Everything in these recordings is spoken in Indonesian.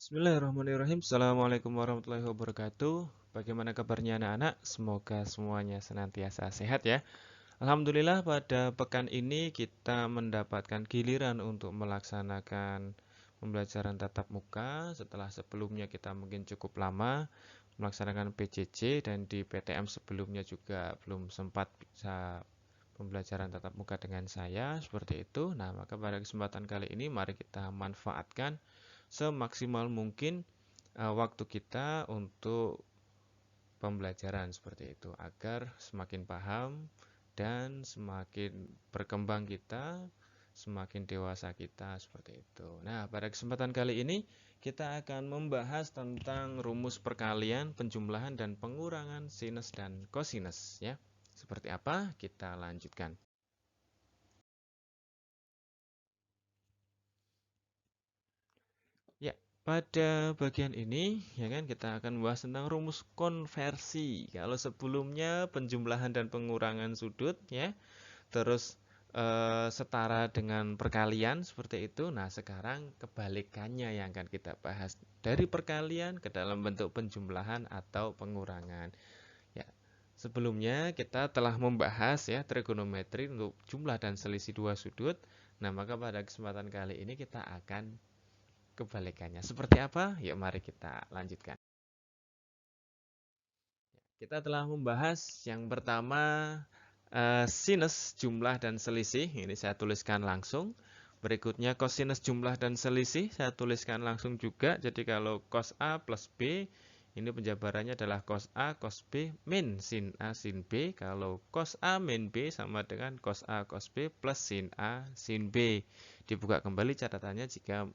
Bismillahirrahmanirrahim. Assalamualaikum warahmatullahi wabarakatuh. Bagaimana kabarnya anak-anak? Semoga semuanya senantiasa sehat ya. Alhamdulillah pada pekan ini kita mendapatkan giliran untuk melaksanakan pembelajaran tatap muka setelah sebelumnya kita mungkin cukup lama melaksanakan PJJ dan di PTM sebelumnya juga belum sempat bisa pembelajaran tatap muka dengan saya seperti itu. Nah, maka pada kesempatan kali ini mari kita manfaatkan semaksimal mungkin waktu kita untuk pembelajaran seperti itu agar semakin paham dan semakin berkembang kita, semakin dewasa kita seperti itu. Nah, pada kesempatan kali ini kita akan membahas tentang rumus perkalian, penjumlahan dan pengurangan sinus dan kosinus ya. Seperti apa? Kita lanjutkan. Ya, pada bagian ini ya kan kita akan membahas tentang rumus konversi. Kalau sebelumnya penjumlahan dan pengurangan sudut ya, terus setara dengan perkalian seperti itu. Nah, sekarang kebalikannya yang akan kita bahas dari perkalian ke dalam bentuk penjumlahan atau pengurangan. Ya, sebelumnya kita telah membahas ya trigonometri untuk jumlah dan selisih dua sudut. Nah, maka pada kesempatan kali ini kita akan kebalikannya. Seperti apa? Yuk mari kita lanjutkan. Kita telah membahas yang pertama sinus jumlah dan selisih. Ini saya tuliskan langsung. Berikutnya kosinus jumlah dan selisih saya tuliskan langsung juga. Jadi kalau cos A plus B ini penjabarannya adalah cos A cos B min sin A sin B. Kalau cos A min B sama dengan cos A cos B plus sin A sin B. Dibuka kembali catatannya jika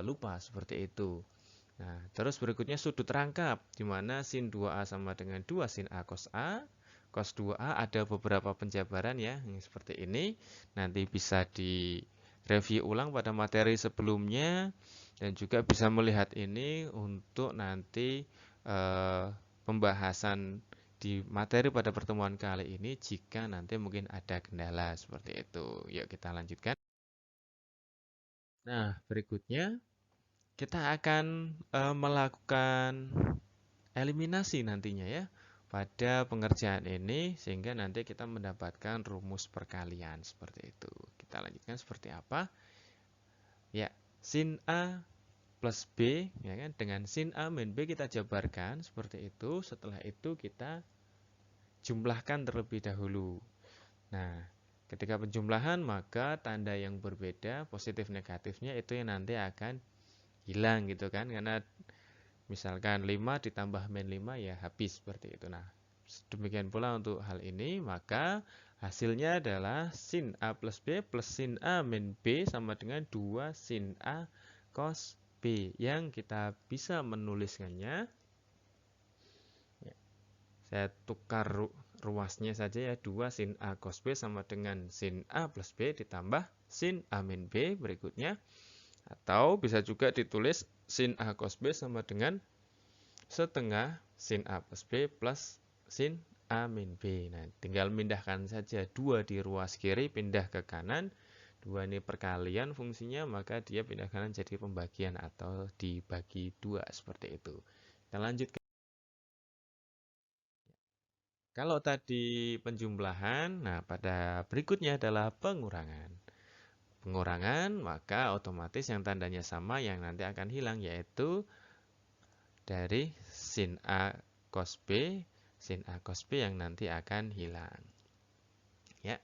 lupa seperti itu. Nah, terus berikutnya sudut rangkap, di mana sin 2A sama dengan 2 sin A cos A. Cos 2A ada beberapa penjabaran ya, yang seperti ini. Nanti bisa direview ulang pada materi sebelumnya, dan juga bisa melihat ini untuk nanti pembahasan di materi pada pertemuan kali ini jika nanti mungkin ada kendala seperti itu. Yuk kita lanjutkan. Nah, berikutnya kita akan melakukan eliminasi nantinya ya pada pengerjaan ini sehingga nanti kita mendapatkan rumus perkalian seperti itu. Kita lanjutkan seperti apa? Ya, sin A plus B ya kan dengan sin A min B kita jabarkan seperti itu. Setelah itu kita jumlahkan terlebih dahulu. Nah, ketika penjumlahan maka tanda yang berbeda positif negatifnya itu yang nanti akan hilang gitu kan karena misalkan 5 ditambah min 5 ya habis seperti itu. Nah, demikian pula untuk hal ini, maka hasilnya adalah sin A plus B plus sin A min B sama dengan 2 sin A cos B. Yang kita bisa menuliskannya, ya, saya tukar ruasnya saja ya, 2 sin A cos B sama dengan sin A plus B ditambah sin A min B berikutnya. Atau bisa juga ditulis sin A cos B sama dengan setengah sin A plus B plus sin A min B. Nah, tinggal pindahkan saja 2 di ruas kiri, pindah ke kanan. 2 ini perkalian fungsinya, maka dia pindah kanan jadi pembagian atau dibagi 2 seperti itu. Kita lanjutkan. Kalau tadi penjumlahan, nah pada berikutnya adalah pengurangan. Pengurangan, maka otomatis yang tandanya sama yang nanti akan hilang, yaitu dari sin A cos B, sin A cos B yang nanti akan hilang. Ya,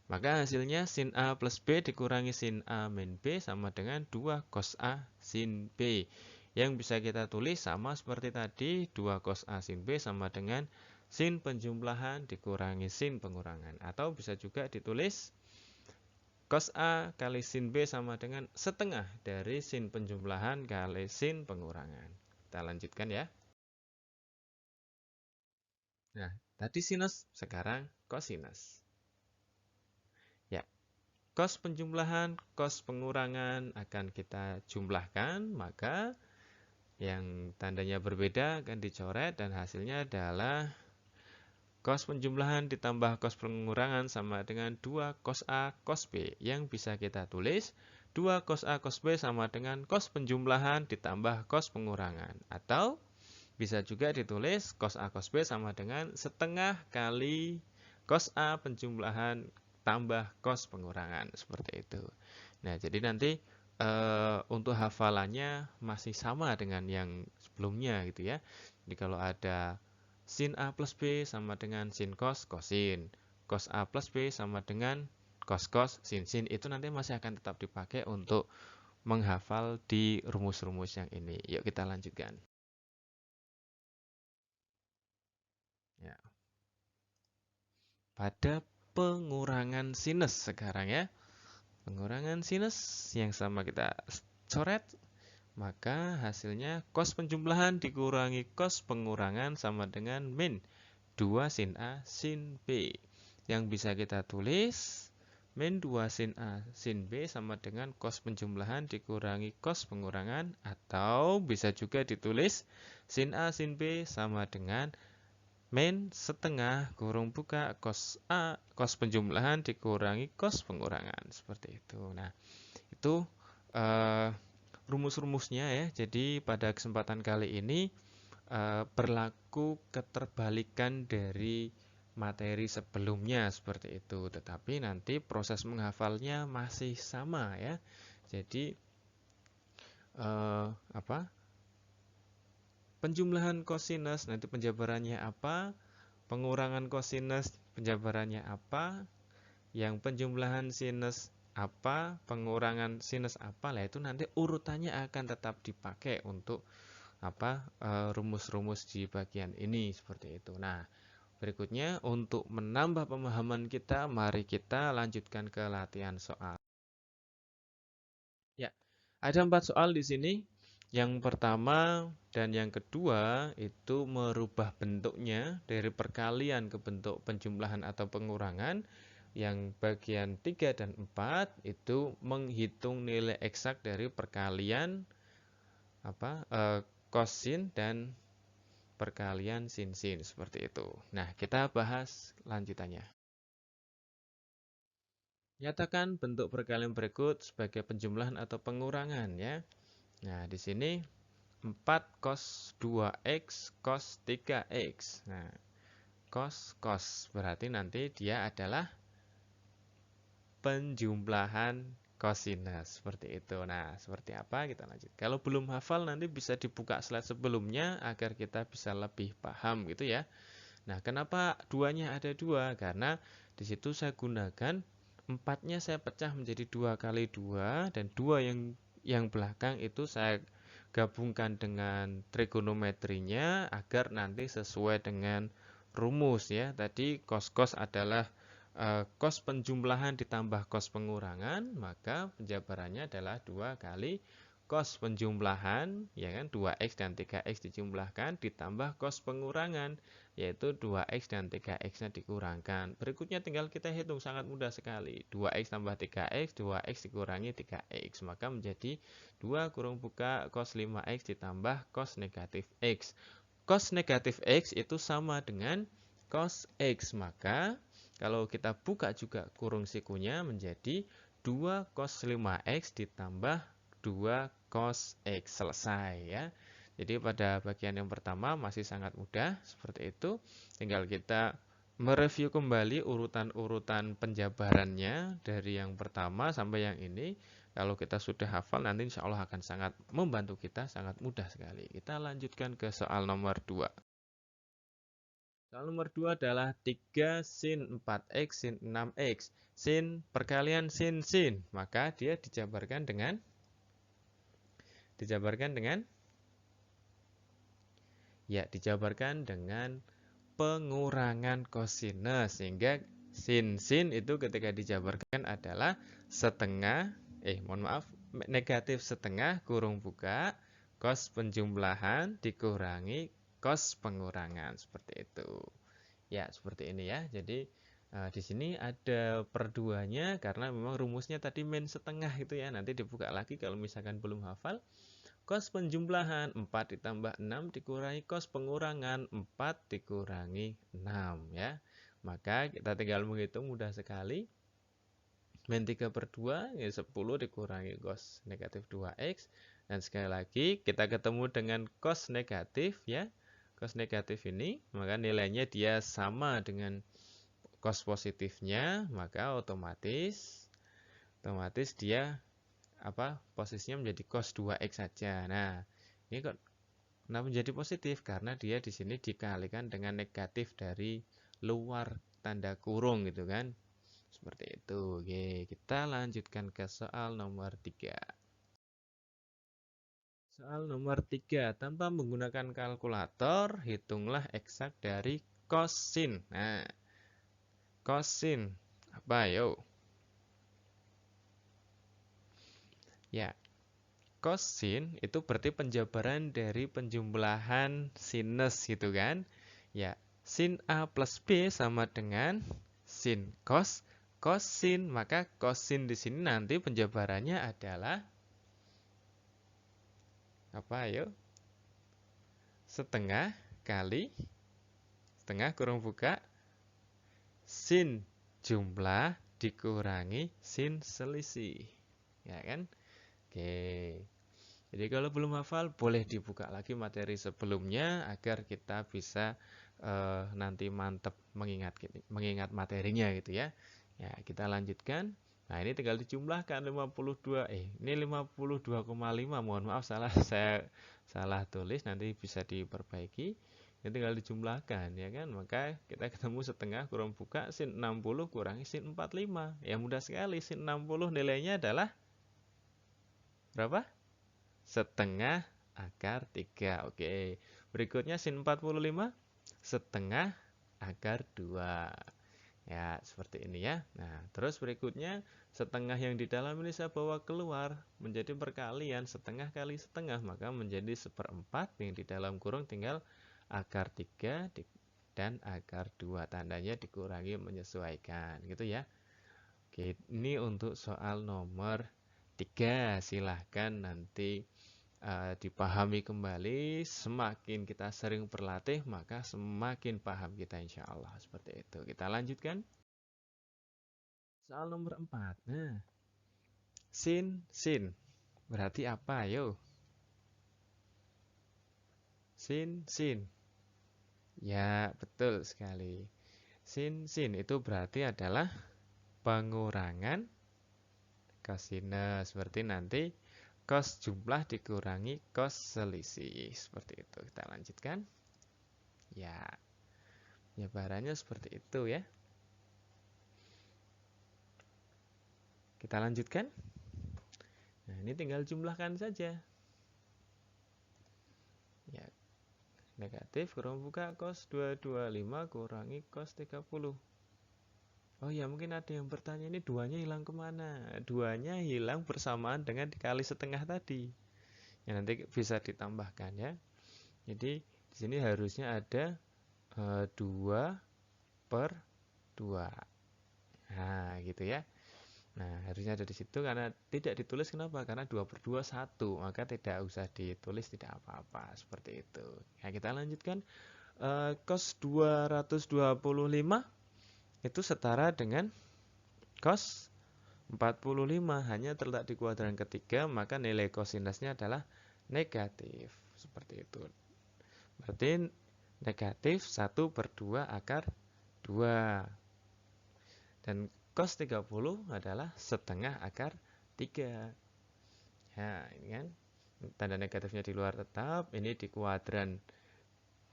maka hasilnya sin A plus B dikurangi sin A min B sama dengan 2 cos A sin B. Yang bisa kita tulis sama seperti tadi, 2 cos A sin B sama dengan sin penjumlahan dikurangi sin pengurangan. Atau bisa juga ditulis cos A kali sin B sama dengan setengah dari sin penjumlahan kali sin pengurangan. Kita lanjutkan ya. Nah, tadi sinus, sekarang kosinus. Ya, cos penjumlahan, cos pengurangan akan kita jumlahkan, maka yang tandanya berbeda akan dicoret dan hasilnya adalah cos penjumlahan ditambah cos pengurangan sama dengan 2 cos A cos B yang bisa kita tulis 2 cos A cos B sama dengan cos penjumlahan ditambah cos pengurangan. Atau bisa juga ditulis cos A cos B sama dengan setengah kali cos A penjumlahan tambah cos pengurangan. Seperti itu. Nah, jadi nanti untuk hafalannya masih sama dengan yang sebelumnya gitu ya. Jadi kalau ada sin A plus B sama dengan sin cos kosin. Cos A plus B sama dengan cos sin itu nanti masih akan tetap dipakai untuk menghafal di rumus-rumus yang ini. Yuk kita lanjutkan. Ya. Pada pengurangan sinus sekarang ya. Pengurangan sinus yang sama kita coret, maka hasilnya cos penjumlahan dikurangi cos pengurangan sama dengan min 2 sin A sin B. Yang bisa kita tulis min 2 sin A sin B sama dengan cos penjumlahan dikurangi cos pengurangan, atau bisa juga ditulis sin A sin B sama dengan min setengah kurung buka cos A cos penjumlahan dikurangi cos pengurangan. Seperti itu. Nah, itu rumus-rumusnya ya. Jadi pada kesempatan kali ini berlaku keterbalikan dari materi sebelumnya seperti itu, tetapi nanti proses menghafalnya masih sama ya. Jadi penjumlahan kosinus nanti penjabarannya apa, pengurangan kosinus penjabarannya apa, yang penjumlahan sinus apa, pengurangan sinus apa, lah itu nanti urutannya akan tetap dipakai untuk rumus-rumus di bagian ini seperti itu. Nah, berikutnya untuk menambah pemahaman kita, mari kita lanjutkan ke latihan soal. Ya, ada 4 soal di sini. Yang pertama dan yang kedua itu merubah bentuknya dari perkalian ke bentuk penjumlahan atau pengurangan. Yang bagian 3 dan 4 itu menghitung nilai eksak dari perkalian kosin dan perkalian sin seperti itu. Nah, kita bahas lanjutannya. Nyatakan bentuk perkalian berikut sebagai penjumlahan atau pengurangan ya. Nah, di sini 4 cos 2x cos 3x. Nah, cos berarti nanti dia adalah penjumlahan kosinus seperti itu. Nah, seperti apa kita lanjut. Kalau belum hafal nanti bisa dibuka slide sebelumnya agar kita bisa lebih paham gitu ya. Nah, kenapa duanya ada 2? Karena di situ saya gunakan 4-nya saya pecah menjadi 2 kali 2 dan 2 yang belakang itu saya gabungkan dengan trigonometrinya agar nanti sesuai dengan rumus ya. Tadi cos adalah cos penjumlahan ditambah cos pengurangan, maka penjabarannya adalah 2 kali cos penjumlahan, ya kan, 2x dan 3x dijumlahkan ditambah cos pengurangan, yaitu 2x dan 3x-nya dikurangkan. Berikutnya tinggal kita hitung, sangat mudah sekali. 2x tambah 3x, 2x dikurangi 3x, maka menjadi 2 kurung buka cos 5x ditambah cos negatif x. Cos negatif x itu sama dengan cos x, maka kalau kita buka juga kurung sikunya menjadi 2 cos 5x ditambah 2 cos x. Selesai ya. Jadi pada bagian yang pertama masih sangat mudah seperti itu. Tinggal kita mereview kembali urutan-urutan penjabarannya dari yang pertama sampai yang ini. Kalau kita sudah hafal nanti insya Allah akan sangat membantu kita, sangat mudah sekali. Kita lanjutkan ke soal nomor 2. Soal nomor 2 adalah 3 sin 4x sin 6x. Sin perkalian sin. Maka dia dijabarkan dengan pengurangan kosinus, sehingga sin itu ketika dijabarkan adalah negatif setengah kurung buka cos penjumlahan dikurangi cos pengurangan, seperti itu. Ya, seperti ini ya. Jadi di sini ada perduanya karena memang rumusnya tadi min setengah itu ya. Nanti dibuka lagi kalau misalkan belum hafal. Cos penjumlahan 4 ditambah 6 dikurangi cos pengurangan 4 dikurangi 6 ya. Maka kita tinggal menghitung mudah sekali. Min 3 per 2, ya 10 dikurangi cos negatif 2x. Dan sekali lagi, kita ketemu dengan cos negatif ya. Cos negatif ini, maka nilainya dia sama dengan cos positifnya, maka otomatis dia posisinya menjadi cos 2x saja. Nah, ini kok kenapa menjadi positif? Karena dia di sini dikalikan dengan negatif dari luar tanda kurung gitu kan. Seperti itu. Oke, kita lanjutkan ke soal nomor 3. Soal nomor 3. Tanpa menggunakan kalkulator, hitunglah eksak dari kosin. Nah, kosin apa yo? Ya, kosin itu berarti penjabaran dari penjumlahan sinus gitu kan. Ya, sin A plus B sama dengan sin cos kosin. Maka kosin di sini nanti penjabarannya adalah apa ayo? Setengah kali setengah kurung buka sin jumlah dikurangi sin selisih. Ya kan? Oke. Jadi kalau belum hafal boleh dibuka lagi materi sebelumnya agar kita bisa nanti mantap mengingat materinya gitu ya. Ya, kita lanjutkan. Nah, ini tinggal dijumlahkan 52. Ini 52,5. Mohon maaf saya salah tulis, nanti bisa diperbaiki. Ini tinggal dijumlahkan ya kan. Maka kita ketemu setengah kurang buka sin 60 kurangi sin 45. Ya mudah sekali, sin 60 nilainya adalah berapa? Setengah akar 3. Oke. Berikutnya sin 45 setengah akar 2. Ya, seperti ini ya. Nah, terus berikutnya setengah yang di dalam ini saya bawa keluar menjadi perkalian setengah kali setengah, maka menjadi 1/4 yang di dalam kurung tinggal akar 3 dan akar 2. Tandanya dikurangi menyesuaikan gitu ya. Oke, ini untuk soal nomor 3. Silahkan nanti dipahami kembali. Semakin kita sering berlatih, maka semakin paham kita insya Allah. Seperti itu. Kita lanjutkan. Soal nomor 4. Nah, sin berarti apa? Yo, sin. Ya, betul sekali. Sin itu berarti adalah pengurangan kosinus. Seperti nanti cos jumlah dikurangi cos selisih. Seperti itu. Kita lanjutkan. Ya, penyebarannya seperti itu ya. Kita lanjutkan. Nah, ini tinggal jumlahkan saja. Ya, negatif kurang buka cos 225 kurangi cos 30. Oh ya, mungkin ada yang bertanya, ini duanya hilang kemana? Duanya hilang bersamaan dengan dikali setengah tadi. Ya, nanti bisa ditambahkan ya. Jadi di sini harusnya ada 2 per 2. Nah, gitu ya. Nah, harusnya ada di situ karena tidak ditulis. Kenapa? Karena 2 per 2 1. Maka tidak usah ditulis, tidak apa-apa. Seperti itu. Nah, kita lanjutkan. Cos 225 itu setara dengan cos 45. Hanya terletak di kuadran ketiga, maka nilai kosinusnya adalah negatif. Seperti itu. Berarti negatif 1 per 2 akar 2. Dan cos 30 adalah setengah akar 3. Ya, ini kan tanda negatifnya di luar tetap. Ini di kuadran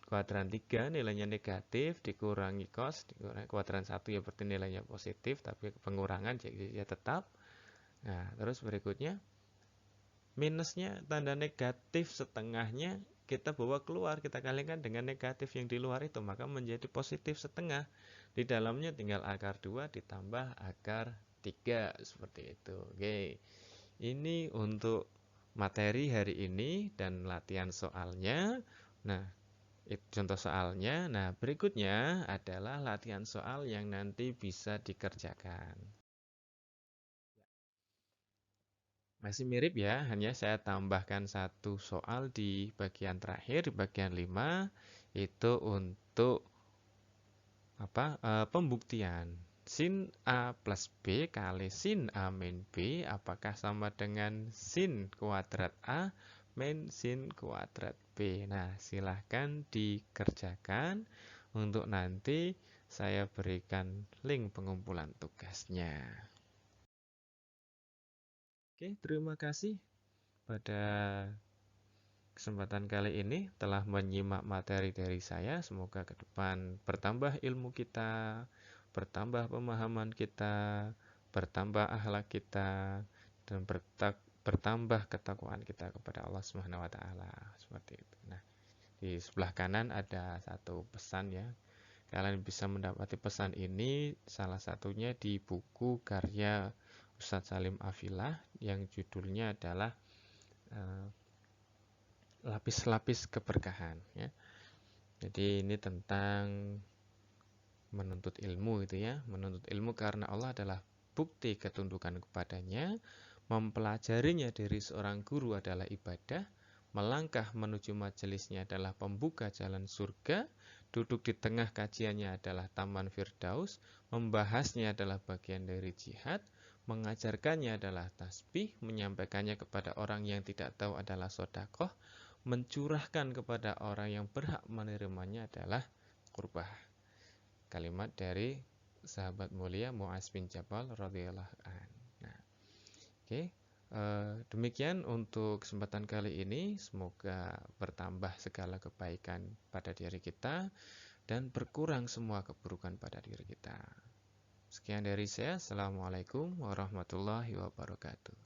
3 nilainya negatif, dikurangi cos, dikurangi kuadran 1 ya berarti nilainya positif, tapi pengurangan jadi ya tetap. Nah, terus berikutnya minusnya tanda negatif setengahnya kita bawa keluar, kita kalikan dengan negatif yang di luar itu, maka menjadi positif setengah. Di dalamnya tinggal akar 2 ditambah akar 3 seperti itu. Oke. Ini untuk materi hari ini dan latihan soalnya. Nah, itu contoh soalnya. Nah, berikutnya adalah latihan soal yang nanti bisa dikerjakan. Masih mirip ya, hanya saya tambahkan satu soal di bagian terakhir, di bagian 5, itu untuk pembuktian. sin A plus B kali sin A min B, apakah sama dengan sin kuadrat A min sin kuadrat B? Nah, silahkan dikerjakan. Untuk nanti saya berikan link pengumpulan tugasnya. Oke, terima kasih pada kesempatan kali ini telah menyimak materi dari saya. Semoga ke depan bertambah ilmu kita, bertambah pemahaman kita, bertambah akhlak kita, dan bertambah ketakwaan kita kepada Allah Subhanahu wa taala. Seperti itu. Nah, di sebelah kanan ada satu pesan ya. Kalian bisa mendapati pesan ini salah satunya di buku karya Ustadz Salim Afilah yang judulnya adalah lapis-lapis keberkahan ya. Jadi ini tentang menuntut ilmu itu ya. Menuntut ilmu karena Allah adalah bukti ketundukan kepadanya. Mempelajarinya dari seorang guru adalah ibadah. Melangkah menuju majelisnya adalah pembuka jalan surga. Duduk di tengah kajiannya adalah taman firdaus. Membahasnya adalah bagian dari jihad. Mengajarkannya adalah tasbih. Menyampaikannya kepada orang yang tidak tahu adalah sedekah. Mencurahkan kepada orang yang berhak menerimanya adalah qurbah. Kalimat dari sahabat mulia Mu'adz bin Jabal radhiyallahu an. Nah, oke. Demikian untuk kesempatan kali ini. Semoga bertambah segala kebaikan pada diri kita dan berkurang semua keburukan pada diri kita. Sekian dari saya. Assalamualaikum warahmatullahi wabarakatuh.